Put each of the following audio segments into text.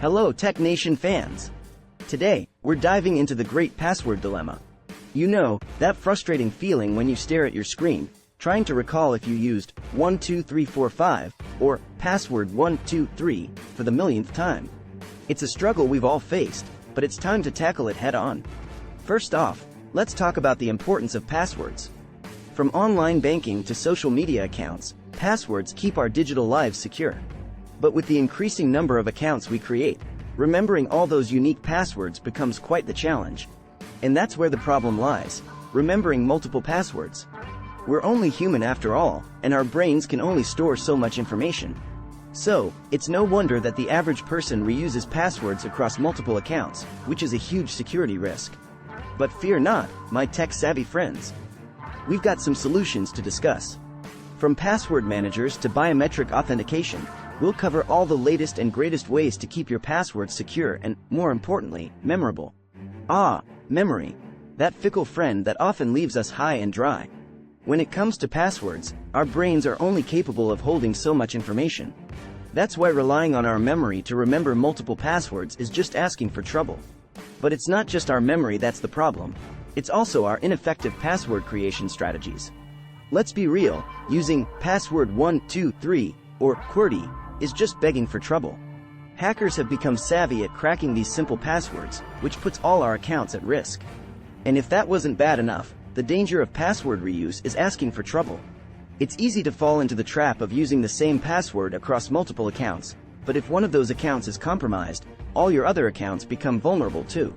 Hello TechNation fans! Today, we're diving into the great password dilemma. You know, that frustrating feeling when you stare at your screen, trying to recall if you used 12345 or password 123 for the millionth time. It's a struggle we've all faced, but it's time to tackle it head-on. First off, let's talk about the importance of passwords. From online banking to social media accounts, passwords keep our digital lives secure. But with the increasing number of accounts we create, remembering all those unique passwords becomes quite the challenge. And that's where the problem lies, remembering multiple passwords. We're only human after all, and our brains can only store so much information. So, it's no wonder that the average person reuses passwords across multiple accounts, which is a huge security risk. But fear not, my tech-savvy friends. We've got some solutions to discuss. From password managers to biometric authentication, we'll cover all the latest and greatest ways to keep your passwords secure and, more importantly, memorable. Memory. That fickle friend that often leaves us high and dry. When it comes to passwords, our brains are only capable of holding so much information. That's why relying on our memory to remember multiple passwords is just asking for trouble. But it's not just our memory that's the problem. It's also our ineffective password creation strategies. Let's be real, using password 123 or QWERTY is just begging for trouble. Hackers have become savvy at cracking these simple passwords, which puts all our accounts at risk. And if that wasn't bad enough, the danger of password reuse is asking for trouble. It's easy to fall into the trap of using the same password across multiple accounts, but if one of those accounts is compromised, all your other accounts become vulnerable too.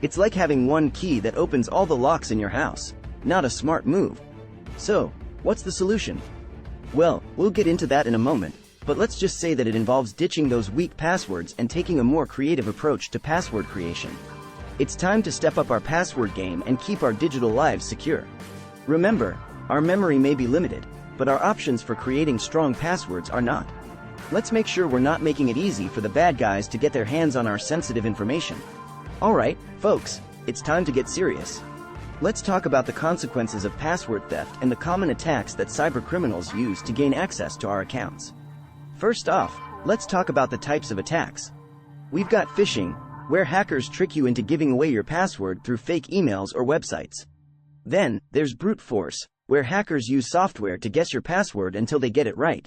It's like having one key that opens all the locks in your house. Not a smart move. So, what's the solution? Well, we'll get into that in a moment, but let's just say that it involves ditching those weak passwords and taking a more creative approach to password creation. It's time to step up our password game and keep our digital lives secure. Remember, our memory may be limited, but our options for creating strong passwords are not. Let's make sure we're not making it easy for the bad guys to get their hands on our sensitive information. Alright, folks, it's time to get serious. Let's talk about the consequences of password theft and the common attacks that cybercriminals use to gain access to our accounts. First off, let's talk about the types of attacks. We've got phishing, where hackers trick you into giving away your password through fake emails or websites. Then, there's brute force, where hackers use software to guess your password until they get it right.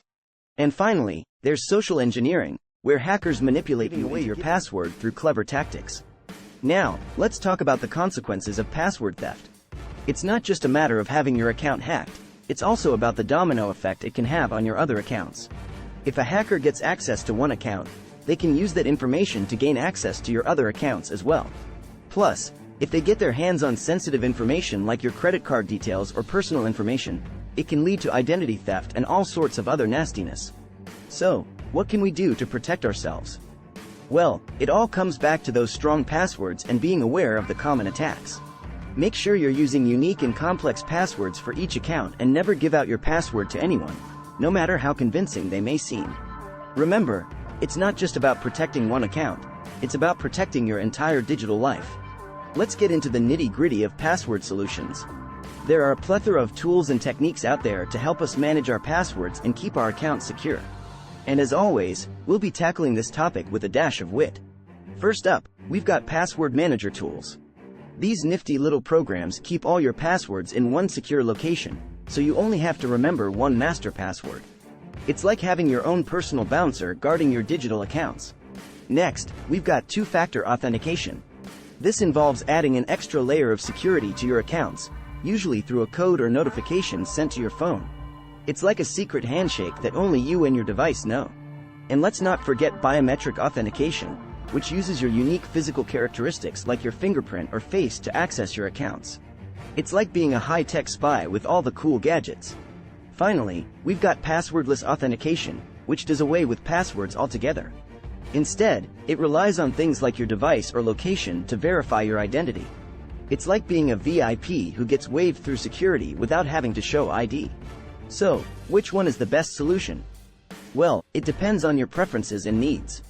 And finally, there's social engineering, where hackers manipulate your password through clever tactics. Now, let's talk about the consequences of password theft. It's not just a matter of having your account hacked, it's also about the domino effect it can have on your other accounts. If a hacker gets access to one account, they can use that information to gain access to your other accounts as well. Plus, if they get their hands on sensitive information like your credit card details or personal information, it can lead to identity theft and all sorts of other nastiness. So, what can we do to protect ourselves? Well, it all comes back to those strong passwords and being aware of the common attacks. Make sure you're using unique and complex passwords for each account and never give out your password to anyone, no matter how convincing they may seem. Remember, it's not just about protecting one account, it's about protecting your entire digital life. Let's get into the nitty-gritty of password solutions. There are a plethora of tools and techniques out there to help us manage our passwords and keep our accounts secure. And as always, we'll be tackling this topic with a dash of wit. First up, we've got password manager tools. These nifty little programs keep all your passwords in one secure location, so you only have to remember one master password. It's like having your own personal bouncer guarding your digital accounts. Next, we've got two-factor authentication. This involves adding an extra layer of security to your accounts, usually through a code or notification sent to your phone. It's like a secret handshake that only you and your device know. And let's not forget biometric authentication, which uses your unique physical characteristics like your fingerprint or face to access your accounts. It's like being a high-tech spy with all the cool gadgets. Finally, we've got passwordless authentication, which does away with passwords altogether. Instead, it relies on things like your device or location to verify your identity. It's like being a VIP who gets waived through security without having to show ID. So, which one is the best solution? Well, it depends on your preferences and needs.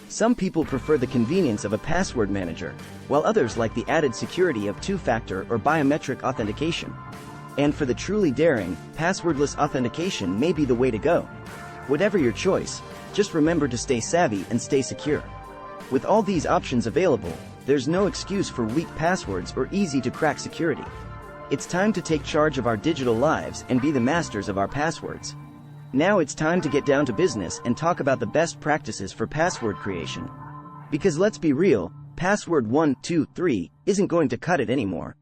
Some people prefer the convenience of a password manager, while others like the added security of two-factor or biometric authentication. And for the truly daring, passwordless authentication may be the way to go. Whatever your choice, just remember to stay savvy and stay secure. With all these options available, there's no excuse for weak passwords or easy-to-crack security. It's time to take charge of our digital lives and be the masters of our passwords. Now it's time to get down to business and talk about the best practices for password creation. Because let's be real, password 123 isn't going to cut it anymore.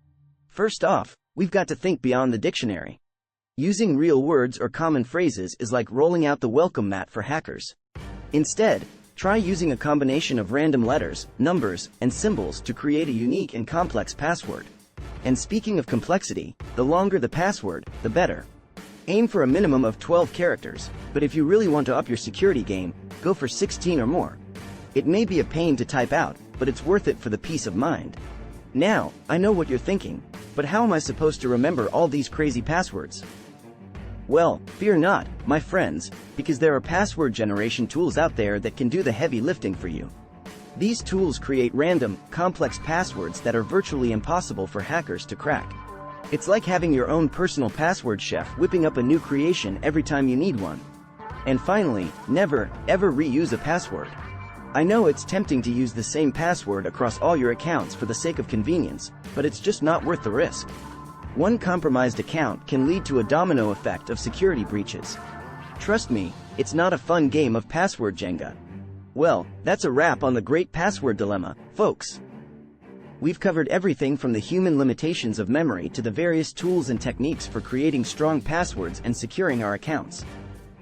First off, we've got to think beyond the dictionary. Using real words or common phrases is like rolling out the welcome mat for hackers. Instead, try using a combination of random letters, numbers, and symbols to create a unique and complex password. And speaking of complexity, the longer the password, the better. Aim for a minimum of 12 characters, but if you really want to up your security game, go for 16 or more. It may be a pain to type out, but it's worth it for the peace of mind. Now, I know what you're thinking, but how am I supposed to remember all these crazy passwords? Well, fear not, my friends, because there are password generation tools out there that can do the heavy lifting for you. These tools create random, complex passwords that are virtually impossible for hackers to crack. It's like having your own personal password chef whipping up a new creation every time you need one. And finally, never, ever reuse a password. I know it's tempting to use the same password across all your accounts for the sake of convenience, but it's just not worth the risk. One compromised account can lead to a domino effect of security breaches. Trust me, it's not a fun game of password Jenga. Well, that's a wrap on the great password dilemma, folks. We've covered everything from the human limitations of memory to the various tools and techniques for creating strong passwords and securing our accounts.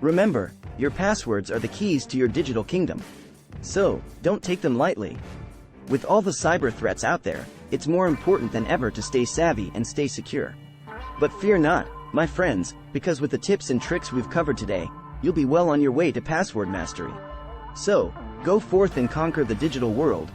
Remember, your passwords are the keys to your digital kingdom. So, don't take them lightly. With all the cyber threats out there, it's more important than ever to stay savvy and stay secure. But fear not, my friends, because with the tips and tricks we've covered today, you'll be well on your way to password mastery. So, go forth and conquer the digital world,